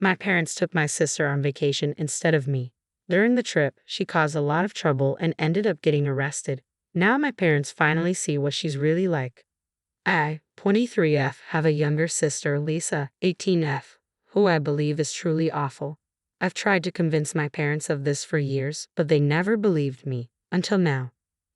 My parents took my sister on vacation instead of me. During the trip, she caused a lot of trouble and ended up getting arrested. Now my parents finally see what she's really like. I, 23F, have a younger sister, Lisa, 18F, who I believe is truly awful. I've tried to convince my parents of this for years, but they never believed me, until now.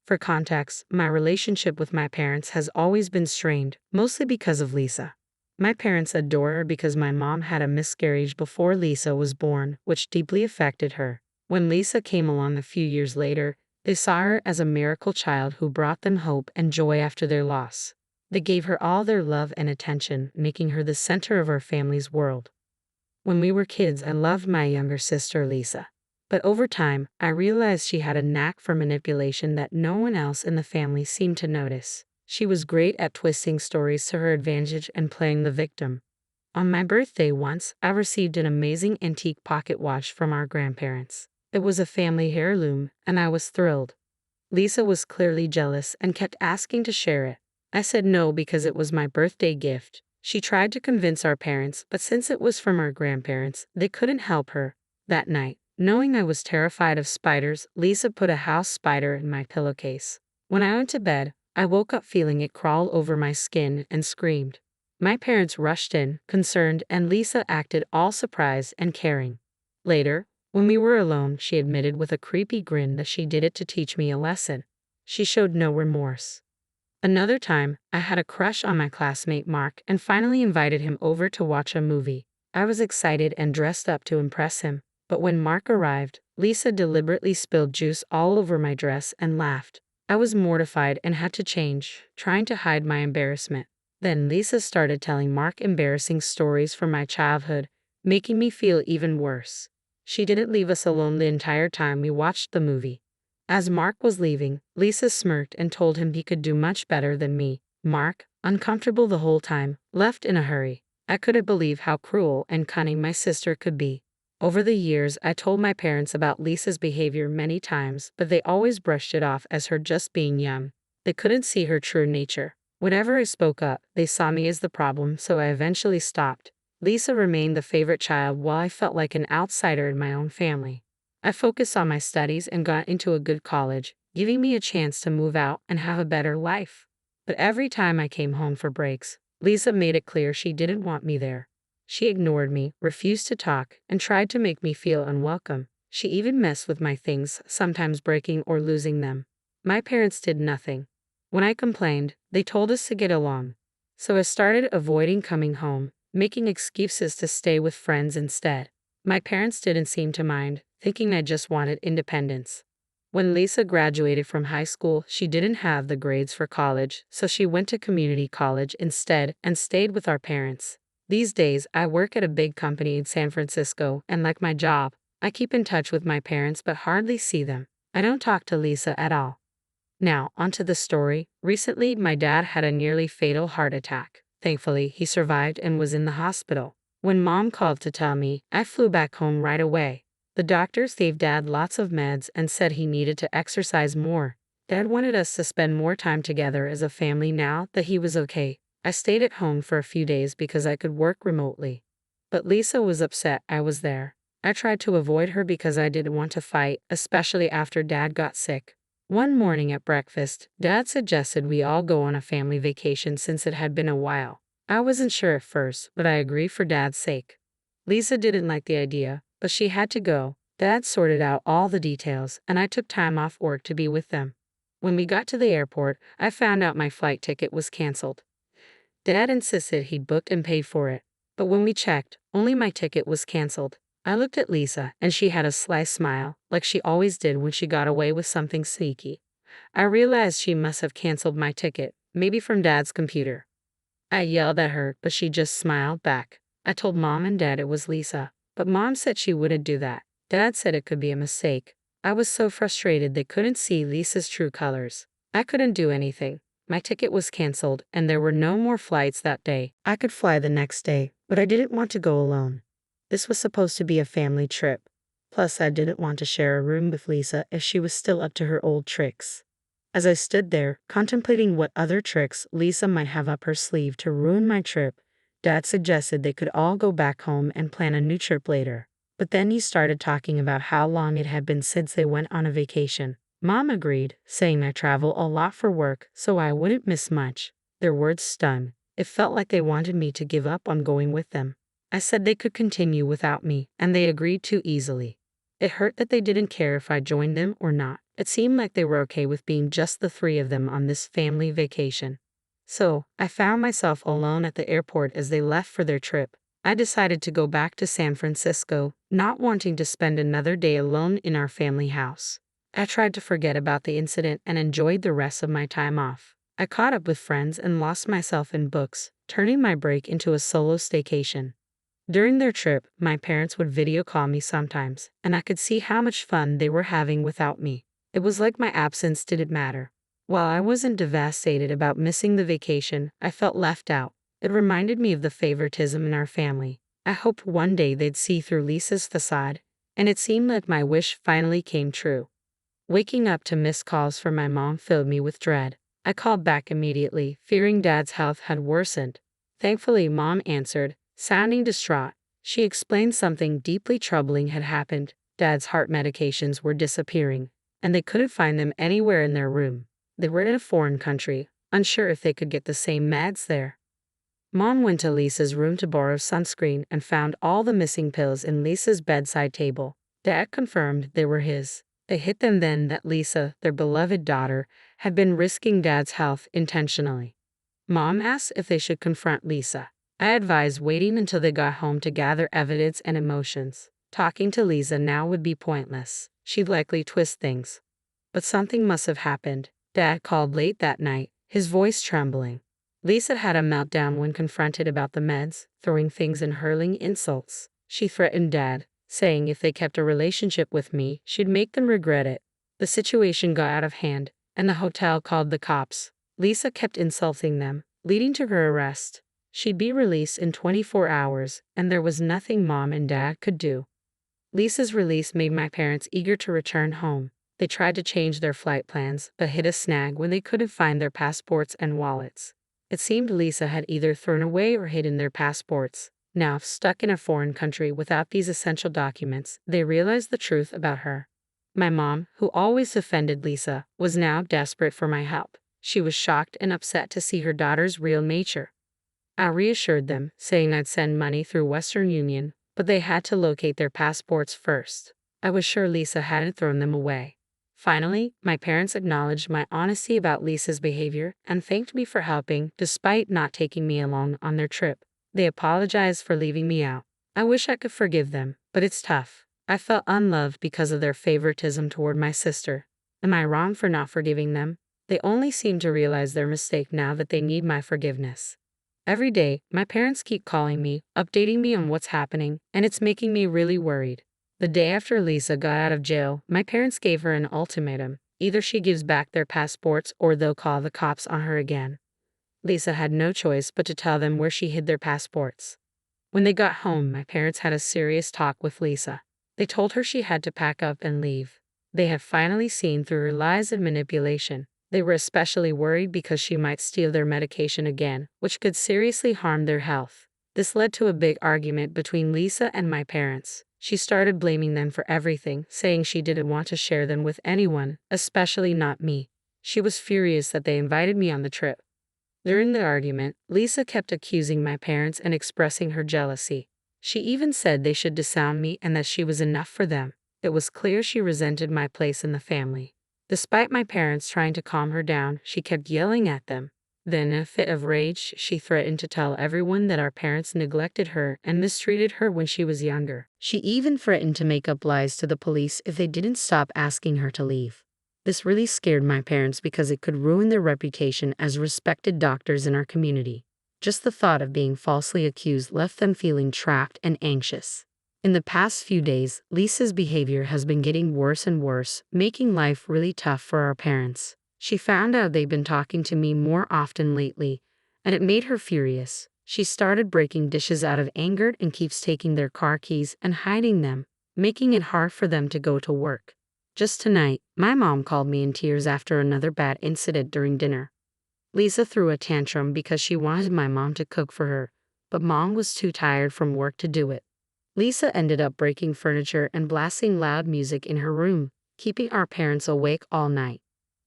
For context, my relationship with my parents has always been strained, mostly because of Lisa. My parents adore her because my mom had a miscarriage before Lisa was born, which deeply affected her. When Lisa came along a few years later, they saw her as a miracle child who brought them hope and joy after their loss. They gave her all their love and attention, making her the center of our family's world. When we were kids, I loved my younger sister, Lisa. But over time, I realized she had a knack for manipulation that no one else in the family seemed to notice. She was great at twisting stories to her advantage and playing the victim. On my birthday once, I received an amazing antique pocket watch from our grandparents. It was a family heirloom, and I was thrilled. Lisa was clearly jealous and kept asking to share it. I said no because it was my birthday gift. She tried to convince our parents, but since it was from our grandparents, they couldn't help her. That night, knowing I was terrified of spiders, Lisa put a house spider in my pillowcase. When I went to bed, I woke up feeling it crawl over my skin and screamed. My parents rushed in, concerned, and Lisa acted all surprised and caring. Later, when we were alone, she admitted with a creepy grin that she did it to teach me a lesson. She showed no remorse. Another time, I had a crush on my classmate Mark and finally invited him over to watch a movie. I was excited and dressed up to impress him, but when Mark arrived, Lisa deliberately spilled juice all over my dress and laughed. I was mortified and had to change, trying to hide my embarrassment. Then Lisa started telling Mark embarrassing stories from my childhood, making me feel even worse. She didn't leave us alone the entire time we watched the movie. As Mark was leaving, Lisa smirked and told him he could do much better than me. Mark, uncomfortable the whole time, left in a hurry. I couldn't believe how cruel and cunning my sister could be. Over the years, I told my parents about Lisa's behavior many times, but they always brushed it off as her just being young. They couldn't see her true nature. Whenever I spoke up, they saw me as the problem, so I eventually stopped. Lisa remained the favorite child while I felt like an outsider in my own family. I focused on my studies and got into a good college, giving me a chance to move out and have a better life. But every time I came home for breaks, Lisa made it clear she didn't want me there. She ignored me, refused to talk, and tried to make me feel unwelcome. She even messed with my things, sometimes breaking or losing them. My parents did nothing. When I complained, they told us to get along. So I started avoiding coming home, making excuses to stay with friends instead. My parents didn't seem to mind, thinking I just wanted independence. When Lisa graduated from high school, she didn't have the grades for college, so she went to community college instead and stayed with our parents. These days, I work at a big company in San Francisco, and like my job, I keep in touch with my parents but hardly see them. I don't talk to Lisa at all. Now, onto the story. Recently, my dad had a nearly fatal heart attack. Thankfully, he survived and was in the hospital. When Mom called to tell me, I flew back home right away. The doctors gave Dad lots of meds and said he needed to exercise more. Dad wanted us to spend more time together as a family now that he was okay. I stayed at home for a few days because I could work remotely. But Lisa was upset I was there. I tried to avoid her because I didn't want to fight, especially after Dad got sick. One morning at breakfast, Dad suggested we all go on a family vacation since it had been a while. I wasn't sure at first, but I agreed for Dad's sake. Lisa didn't like the idea, but she had to go. Dad sorted out all the details, and I took time off work to be with them. When we got to the airport, I found out my flight ticket was canceled. Dad insisted he'd booked and paid for it, but when we checked, only my ticket was canceled. I looked at Lisa, and she had a sly smile, like she always did when she got away with something sneaky. I realized she must have canceled my ticket, maybe from Dad's computer. I yelled at her, but she just smiled back. I told Mom and Dad it was Lisa, but Mom said she wouldn't do that. Dad said it could be a mistake. I was so frustrated they couldn't see Lisa's true colors. I couldn't do anything. My ticket was canceled, and there were no more flights that day. I could fly the next day, but I didn't want to go alone. This was supposed to be a family trip. Plus, I didn't want to share a room with Lisa if she was still up to her old tricks. As I stood there, contemplating what other tricks Lisa might have up her sleeve to ruin my trip, Dad suggested they could all go back home and plan a new trip later. But then he started talking about how long it had been since they went on a vacation. Mom agreed, saying I travel a lot for work, so I wouldn't miss much. Their words stung. It felt like they wanted me to give up on going with them. I said they could continue without me, and they agreed too easily. It hurt that they didn't care if I joined them or not. It seemed like they were okay with being just the three of them on this family vacation. So, I found myself alone at the airport as they left for their trip. I decided to go back to San Francisco, not wanting to spend another day alone in our family house. I tried to forget about the incident and enjoyed the rest of my time off. I caught up with friends and lost myself in books, turning my break into a solo staycation. During their trip, my parents would video call me sometimes, and I could see how much fun they were having without me. It was like my absence didn't matter. While I wasn't devastated about missing the vacation, I felt left out. It reminded me of the favoritism in our family. I hoped one day they'd see through Lisa's facade, and it seemed like my wish finally came true. Waking up to missed calls from my mom filled me with dread. I called back immediately, fearing Dad's health had worsened. Thankfully, Mom answered, sounding distraught. She explained something deeply troubling had happened. Dad's heart medications were disappearing, and they couldn't find them anywhere in their room. They were in a foreign country, unsure if they could get the same meds there. Mom went to Lisa's room to borrow sunscreen and found all the missing pills in Lisa's bedside table. Dad confirmed they were his. It hit them then that Lisa, their beloved daughter, had been risking Dad's health intentionally. Mom asked if they should confront Lisa. I advised waiting until they got home to gather evidence and emotions. Talking to Lisa now would be pointless. She'd likely twist things. But something must have happened. Dad called late that night, his voice trembling. Lisa had a meltdown when confronted about the meds, throwing things and hurling insults. She threatened Dad, saying if they kept a relationship with me, she'd make them regret it. The situation got out of hand, and the hotel called the cops. Lisa kept insulting them, leading to her arrest. She'd be released in 24 hours, and there was nothing Mom and Dad could do. Lisa's release made my parents eager to return home. They tried to change their flight plans, but hit a snag when they couldn't find their passports and wallets. It seemed Lisa had either thrown away or hidden their passports. Now, stuck in a foreign country without these essential documents, they realized the truth about her. My mom, who always defended Lisa, was now desperate for my help. She was shocked and upset to see her daughter's real nature. I reassured them, saying I'd send money through Western Union, but they had to locate their passports first. I was sure Lisa hadn't thrown them away. Finally, my parents acknowledged my honesty about Lisa's behavior and thanked me for helping, despite not taking me along on their trip. They apologized for leaving me out. I wish I could forgive them, but it's tough. I felt unloved because of their favoritism toward my sister. Am I wrong for not forgiving them? They only seem to realize their mistake now that they need my forgiveness. Every day, my parents keep calling me, updating me on what's happening, and it's making me really worried. The day after Lisa got out of jail, my parents gave her an ultimatum. Either she gives back their passports or they'll call the cops on her again. Lisa had no choice but to tell them where she hid their passports. When they got home, my parents had a serious talk with Lisa. They told her she had to pack up and leave. They had finally seen through her lies and manipulation. They were especially worried because she might steal their medication again, which could seriously harm their health. This led to a big argument between Lisa and my parents. She started blaming them for everything, saying she didn't want to share them with anyone, especially not me. She was furious that they invited me on the trip. During the argument, Lisa kept accusing my parents and expressing her jealousy. She even said they should disown me and that she was enough for them. It was clear she resented my place in the family. Despite my parents trying to calm her down, she kept yelling at them. Then, in a fit of rage, she threatened to tell everyone that our parents neglected her and mistreated her when she was younger. She even threatened to make up lies to the police if they didn't stop asking her to leave. This really scared my parents because it could ruin their reputation as respected doctors in our community. Just the thought of being falsely accused left them feeling trapped and anxious. In the past few days, Lisa's behavior has been getting worse and worse, making life really tough for our parents. She found out they've been talking to me more often lately, and it made her furious. She started breaking dishes out of anger and keeps taking their car keys and hiding them, making it hard for them to go to work. Just tonight, my mom called me in tears after another bad incident during dinner. Lisa threw a tantrum because she wanted my mom to cook for her, but Mom was too tired from work to do it. Lisa ended up breaking furniture and blasting loud music in her room, keeping our parents awake all night.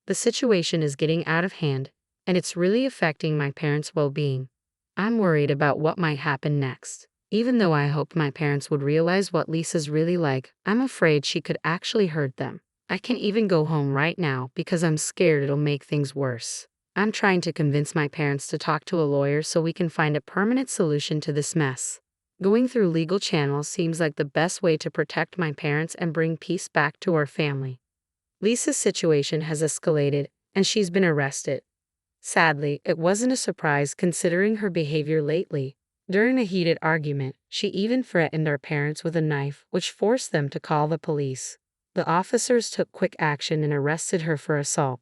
The situation is getting out of hand, and it's really affecting my parents' well-being. I'm worried about what might happen next. Even though I hoped my parents would realize what Lisa's really like, I'm afraid she could actually hurt them. I can't even go home right now because I'm scared it'll make things worse. I'm trying to convince my parents to talk to a lawyer so we can find a permanent solution to this mess. Going through legal channels seems like the best way to protect my parents and bring peace back to our family. Lisa's situation has escalated, and she's been arrested. Sadly, it wasn't a surprise considering her behavior lately. During a heated argument, she even threatened our parents with a knife, which forced them to call the police. The officers took quick action and arrested her for assault.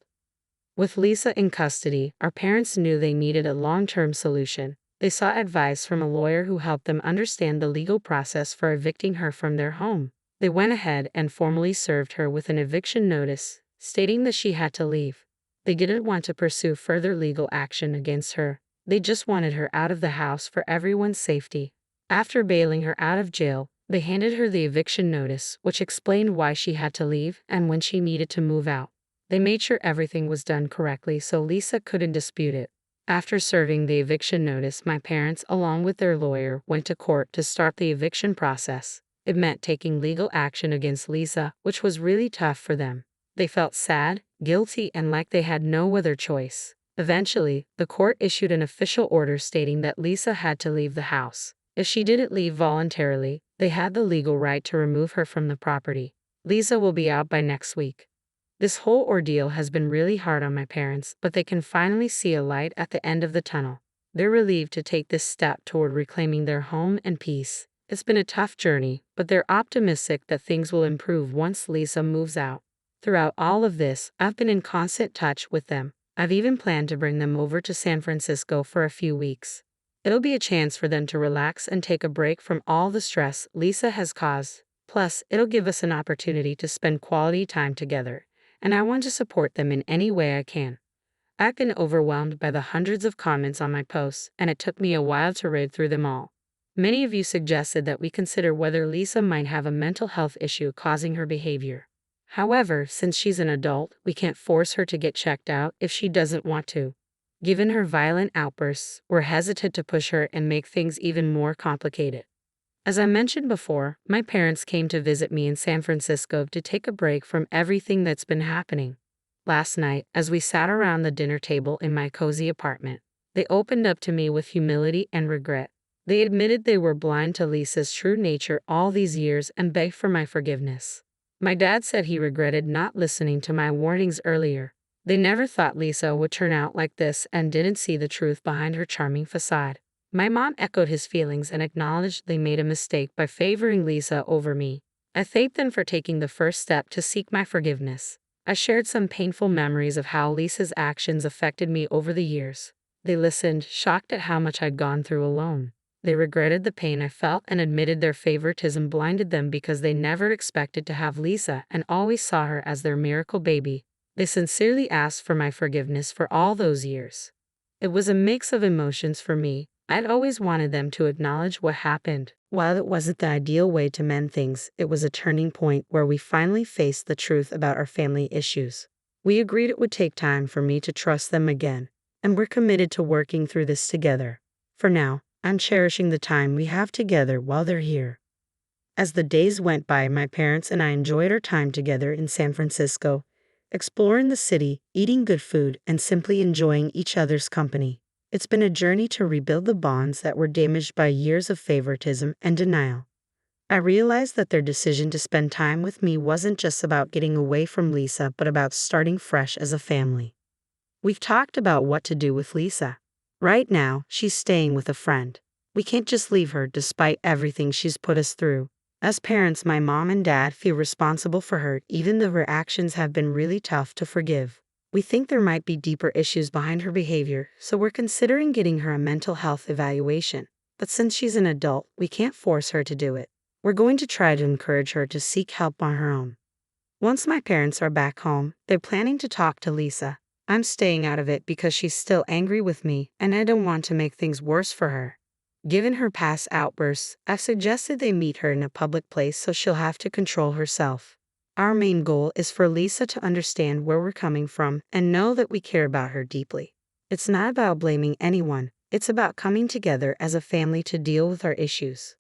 With Lisa in custody, our parents knew they needed a long-term solution. They sought advice from a lawyer who helped them understand the legal process for evicting her from their home. They went ahead and formally served her with an eviction notice, stating that she had to leave. They didn't want to pursue further legal action against her. They just wanted her out of the house for everyone's safety. After bailing her out of jail, they handed her the eviction notice, which explained why she had to leave and when she needed to move out. They made sure everything was done correctly so Lisa couldn't dispute it. After serving the eviction notice, my parents, along with their lawyer, went to court to start the eviction process. It meant taking legal action against Lisa, which was really tough for them. They felt sad, guilty, and like they had no other choice. Eventually, the court issued an official order stating that Lisa had to leave the house. If she didn't leave voluntarily, they had the legal right to remove her from the property. Lisa will be out by next week. This whole ordeal has been really hard on my parents, but they can finally see a light at the end of the tunnel. They're relieved to take this step toward reclaiming their home and peace. It's been a tough journey, but they're optimistic that things will improve once Lisa moves out. Throughout all of this, I've been in constant touch with them. I've even planned to bring them over to San Francisco for a few weeks. It'll be a chance for them to relax and take a break from all the stress Lisa has caused. Plus, it'll give us an opportunity to spend quality time together, and I want to support them in any way I can. I've been overwhelmed by the hundreds of comments on my posts, and it took me a while to read through them all. Many of you suggested that we consider whether Lisa might have a mental health issue causing her behavior. However, since she's an adult, we can't force her to get checked out if she doesn't want to. Given her violent outbursts, we're hesitant to push her and make things even more complicated. As I mentioned before, my parents came to visit me in San Francisco to take a break from everything that's been happening. Last night, as we sat around the dinner table in my cozy apartment, they opened up to me with humility and regret. They admitted they were blind to Lisa's true nature all these years and begged for my forgiveness. My dad said he regretted not listening to my warnings earlier. They never thought Lisa would turn out like this and didn't see the truth behind her charming facade. My mom echoed his feelings and acknowledged they made a mistake by favoring Lisa over me. I thanked them for taking the first step to seek my forgiveness. I shared some painful memories of how Lisa's actions affected me over the years. They listened, shocked at how much I'd gone through alone. They regretted the pain I felt and admitted their favoritism blinded them because they never expected to have Lisa and always saw her as their miracle baby. They sincerely asked for my forgiveness for all those years. It was a mix of emotions for me. I'd always wanted them to acknowledge what happened. While it wasn't the ideal way to mend things, it was a turning point where we finally faced the truth about our family issues. We agreed it would take time for me to trust them again, and we're committed to working through this together. For now, I'm cherishing the time we have together while they're here. As the days went by, my parents and I enjoyed our time together in San Francisco, exploring the city, eating good food, and simply enjoying each other's company. It's been a journey to rebuild the bonds that were damaged by years of favoritism and denial. I realized that their decision to spend time with me wasn't just about getting away from Lisa, but about starting fresh as a family. We've talked about what to do with Lisa. Right now, she's staying with a friend. We can't just leave her despite everything she's put us through. As parents, my mom and dad feel responsible for her even though her actions have been really tough to forgive. We think there might be deeper issues behind her behavior, so we're considering getting her a mental health evaluation. But since she's an adult, we can't force her to do it. We're going to try to encourage her to seek help on her own. Once my parents are back home, they're planning to talk to Lisa. I'm staying out of it because she's still angry with me, and I don't want to make things worse for her. Given her past outbursts, I've suggested they meet her in a public place so she'll have to control herself. Our main goal is for Lisa to understand where we're coming from and know that we care about her deeply. It's not about blaming anyone, it's about coming together as a family to deal with our issues.